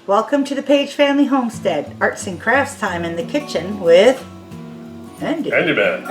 Welcome to the Paige family homestead. Arts and crafts time in the kitchen with Andy. Andy Man.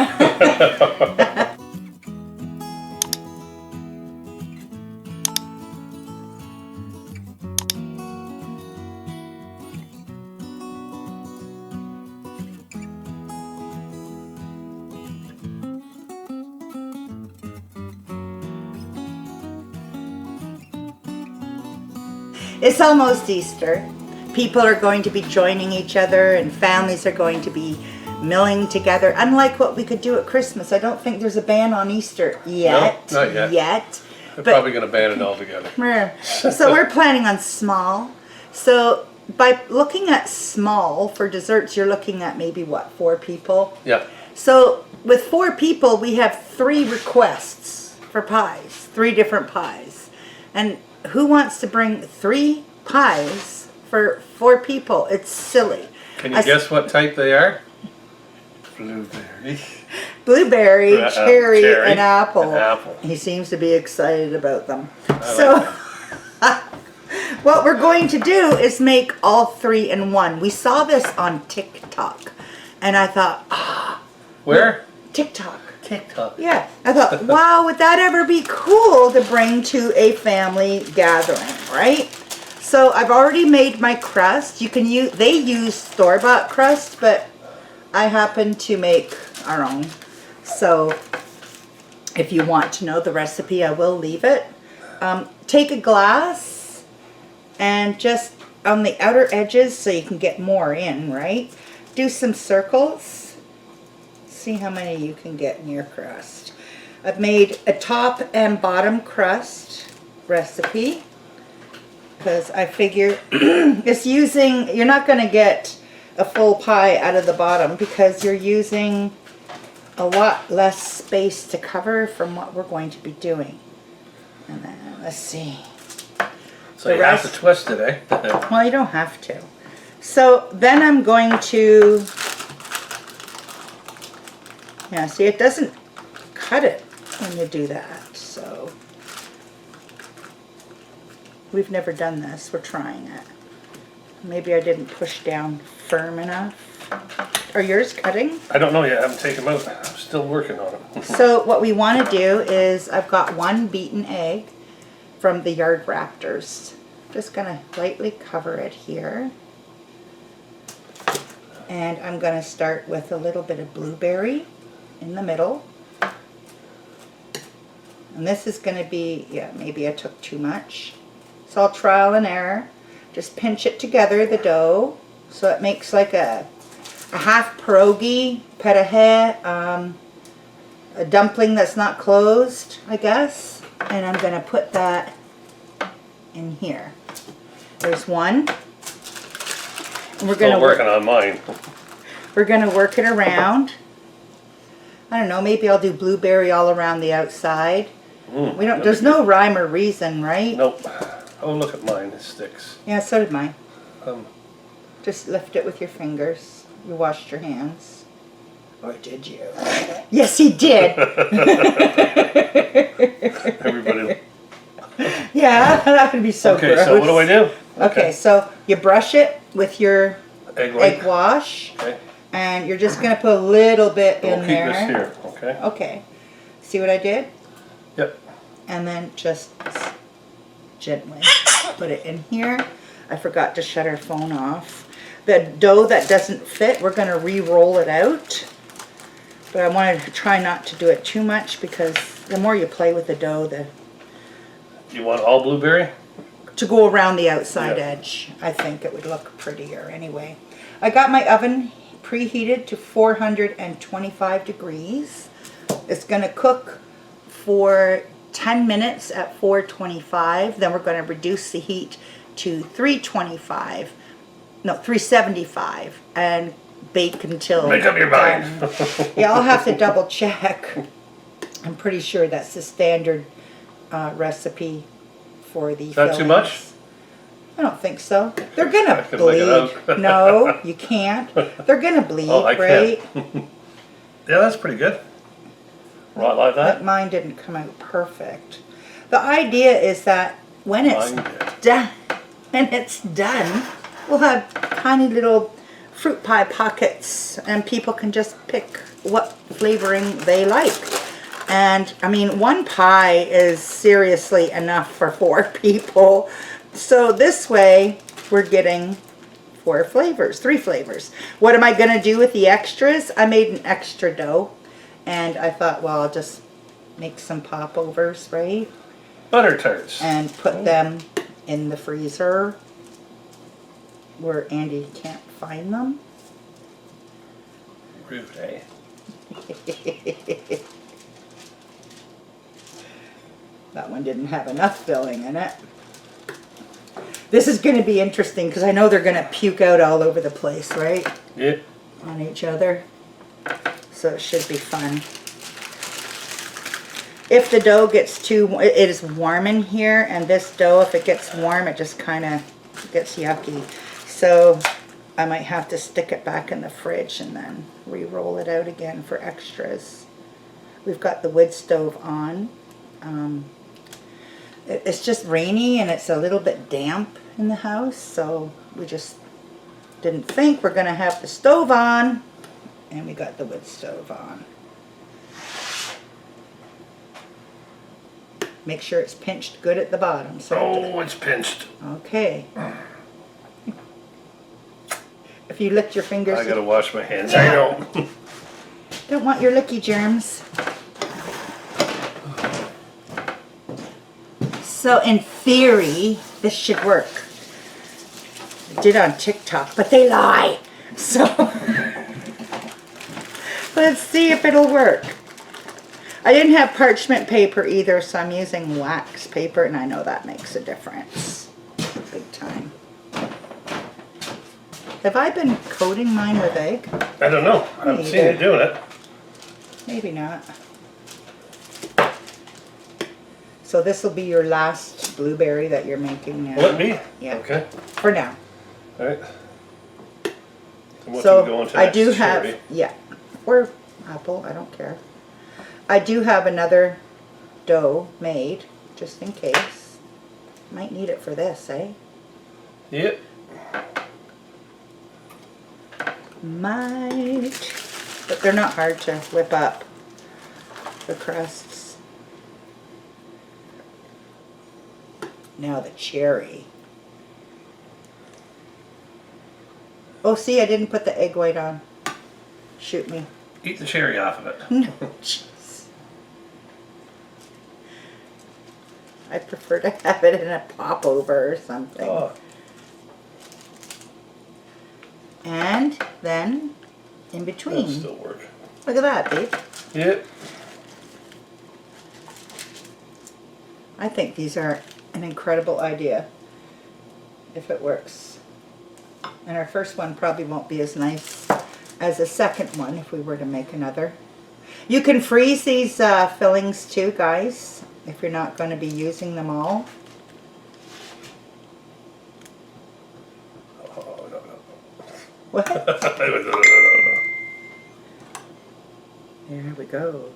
It's almost Easter. People are going to be joining each other and families are going to be milling together. Unlike what we could do at Christmas. I don't think there's a ban on Easter yet. No, not yet. They're But probably going to ban it altogether. So we're planning on small. So by looking at small for desserts, you're looking at maybe what, 4 people? Yeah. So with 4 people, we have 3 requests for pies, 3 different pies. And who wants to bring 3 pies for 4 people? It's silly. Can you guess what type they are? Blueberry. Blueberry, cherry, cherry, and apple. and apple. He seems to be excited about them. So what we're going to do is make all 3 in one. We saw this on TikTok. And I thought, Where? TikTok. TikTok. Yeah, I thought, wow, would that ever be cool to bring to a family gathering, right? So I've already made my crust. You can use, they use store-bought crust, but I happen to make our own. So if you want to know the recipe, I will leave it. Take a glass and just on the outer edges so you can get more in, right? Do some circles. See how many you can get in your crust. I've made a top and bottom crust recipe because I figure it's using, you're not going to get a full pie out of the bottom because you're using a lot less space to cover from what we're going to be doing. And then let's see. So you have to twist it, eh? Well, you don't have to. So then I'm going to, yeah, see, it doesn't cut it when you do that, so we've never done this. We're trying it. Maybe I didn't push down firm enough. Are yours cutting? I don't know yet. I haven't taken them out. I'm still working on it. So what we want to do is I've got 1 beaten egg from the Yard Raptors. Just going to lightly cover it here. And I'm going to start with a little bit of blueberry in the middle. And this is going to be, yeah, maybe I took too much. It's all trial and error. Just pinch it together, the dough, so it makes like a half pierogi, pâté, a dumpling that's not closed, I guess. And I'm going to put that in here. There's one. And we're going to working on mine. We're going to work it around. I don't know, maybe I'll do blueberry all around the outside. We don't. There's no rhyme or reason, right? Nope. Oh, look at mine. It sticks. Yeah, so did mine. Um, Just lift it with your fingers. You washed your hands. Or did you? Yes, he did. Everybody. Yeah, that would be so Okay, gross. so what do I do? Okay, so you brush it with your Egg white. egg wash. Okay. And you're just going to put a little bit in We'll keep there. this here, okay? Okay. See what I did? Yep. And then just gently put it in here. I forgot to shut our phone off. The dough that doesn't fit, we're going to re-roll it out. But I wanted to try not to do it too much because the more you play with the dough, the You want all blueberry? to go around the outside Yeah. edge. I think it would look prettier anyway. I got my oven preheated to 425 degrees. It's going to cook for 10 minutes at 425. Then we're going to reduce the heat to 375 and bake until Make up your mind. Yeah, I'll have to double check. I'm pretty sure that's the standard recipe for the Is that too much? I don't think so. They're gonna I can lick it bleed. out. No, you can't. They're gonna bleed, Oh, I right? can't. Yeah, that's pretty good. Right like But that? mine didn't come out perfect. The idea is that when it's Mine did. done, when it's done, We'll have tiny little fruit pie pockets, and people can just pick what flavoring they like. And I mean, one pie is seriously enough for 4 people. So this way we're getting 4 flavors, 3 flavors. What am I going to do with the extras? I made an extra dough, and I thought, well, I'll just make some popovers, right? Butter tarts. And put them in the freezer where Andy can't find them. Rude, eh? That one didn't have enough filling in it. This is going to be interesting because I know they're going to puke out all over the place, right? Yep. On each other. So it should be fun. If the dough gets too, it is warm in here, and this dough, if it gets warm, it just kind of gets yucky. So I might have to stick it back in the fridge and then re-roll it out again for extras. We've got the wood stove on. It's just rainy and it's a little bit damp in the house, so we just didn't think we're going to have the stove on, and we got the wood stove on. Make sure it's pinched good at the bottom. So Oh, it's pinched. okay. If you lick your fingers, I gotta wash my hands. I know. don't want your licky germs. So in theory, this should work. I did on TikTok, but they lie. So let's see if it'll work. I didn't have parchment paper either, so I'm using wax paper, and I know that makes a difference. Big time. Have I been coating mine with egg? I don't know. I haven't seen you doing it. Maybe not. So this will be your last blueberry that you're making now. Will it be? Yeah. Okay. For now. All right. What So do we go on to I next? do have, Cherry? yeah, or apple, I don't care. I do have another dough made, just in case. Might need it for this, eh? Yep. Might. But they're not hard to whip up, the crusts. Now the cherry. Oh, see, I didn't put the egg white on. Shoot me. Eat the cherry off of it. No, jeez. I prefer to have it in a popover or something. Oh. And then, in That'll between. still work. Look at that, babe. Yep. I think these are an incredible idea, if it works. And our first one probably won't be as nice as the second one if we were to make another. You can freeze these fillings too, guys, if you're not going to be using them all. Oh, no, no. What? No. There we go.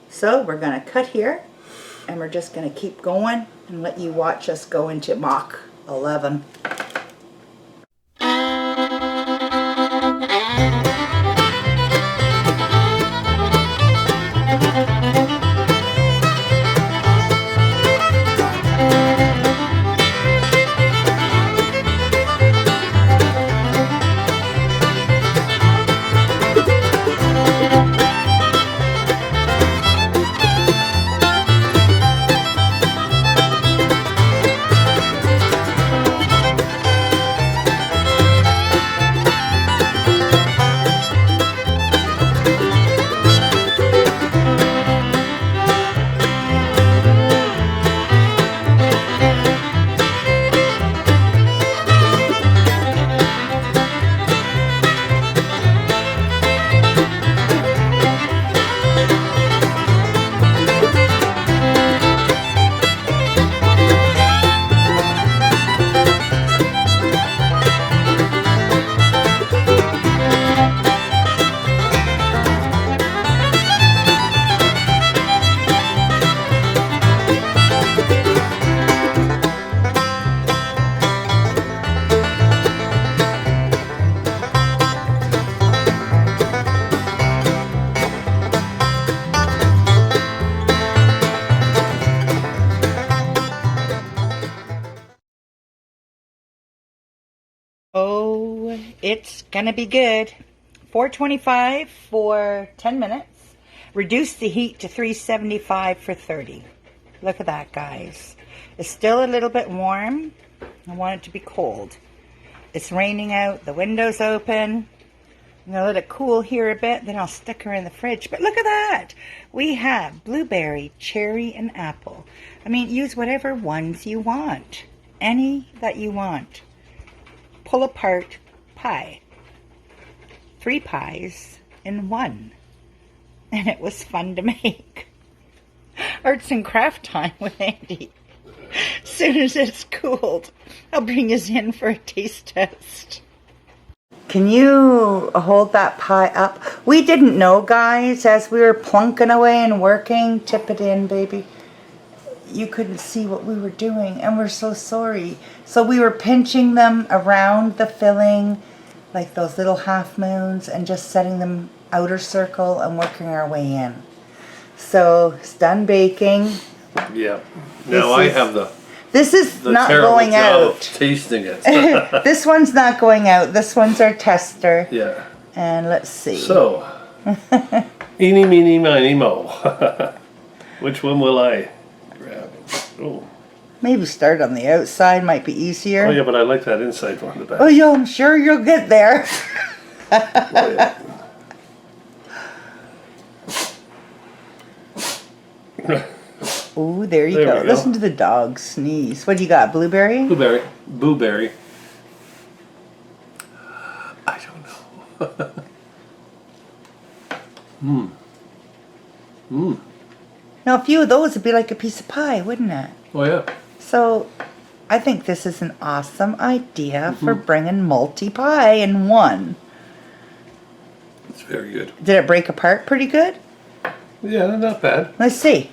So we're going to cut here, and we're just going to keep going and let you watch us go into Mach 11. Oh, it's gonna be good. 425 for 10 minutes. Reduce the heat to 375 for 30. Look at that, guys. It's still a little bit warm. I want it to be cold. It's raining out. The window's open. I'm gonna let it cool here a bit, then I'll stick her in the fridge. But look at that. We have blueberry, cherry, and apple. I mean, use whatever ones you want. Any that you want. Pull apart pie. 3 pies in 1. And it was fun to make. Arts and craft time with Andy. As soon as it's cooled, I'll bring us in for a taste test. Can you hold that pie up? We didn't know, guys, as we were plunking away and working. Tip it in, baby. You couldn't see what we were doing, and we're so sorry. So we were pinching them around the filling, like those little half moons, and just setting them outer circle and working our way in. So it's done baking. Yeah. Now I have this is the not terrible going job out. of tasting it. This one's not going out. This one's our tester. Yeah. And let's see. So, eeny, meeny, miny, mo. Which one will I grab? Oh. Maybe start on the outside, might be easier. Oh yeah, but I like that inside one, the back. Oh yeah, I'm sure you'll get there. Oh, yeah. Ooh, there you There go. we go. Listen to the dog sneeze. What do you got, blueberry? Blueberry. Blueberry. I don't know. Now, a few of those would be like a piece of pie, wouldn't it? Oh yeah. So, I think this is an awesome idea for bringing multi-pie in one. It's very good. Did it break apart pretty good? Yeah, not bad. Let's see.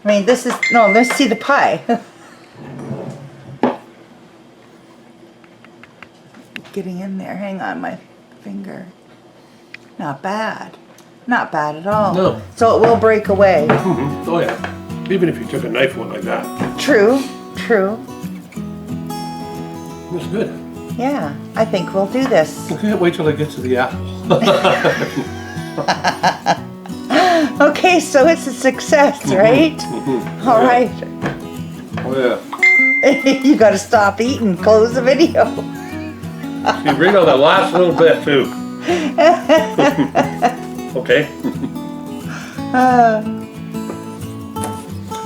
I mean, this is... No, let's see the pie. Getting in there. Hang on, my finger. Not bad. Not bad at all. No. So it will break away. Oh yeah. Even if you took a knife one like that. True. True. It's good. Yeah, I think we'll do this. I can't wait till I get to the apple. Okay, so it's a success, right? All right. Oh yeah. You got to stop eating. Close the video. You bring out the last little bit too. Okay.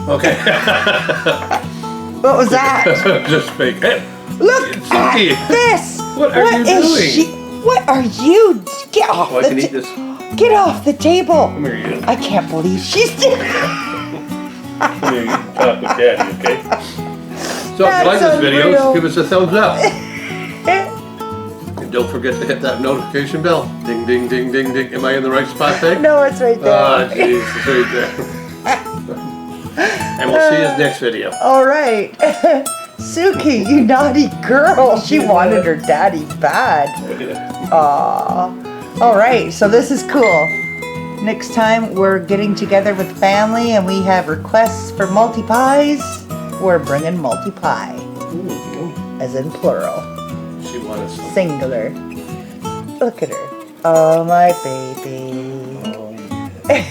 Okay. What was that? Just fake. Hey, Look it's at Suki. this. What are you doing? What are you? Get off Oh, I the can eat this. Get off the table. Come here, you. I can't believe she's doing. Come here, you can talk with Daddy, okay? So if you That's like this video, unreal. give us a thumbs up. And don't forget to hit that notification bell. Ding, ding, ding, ding, ding. Am I in the right spot, Peg? No, it's right there. Ah, jeez, it's right there. And we'll see you in the next video. All right. Suki, you naughty girl. She wanted her daddy bad. Aww. All right, so this is cool. Next time we're getting together with family and we have requests for multi-pies, we're bringing multi-pie, as in plural. She wanted some. Singular. Look at her. Oh, my baby. Oh, yeah.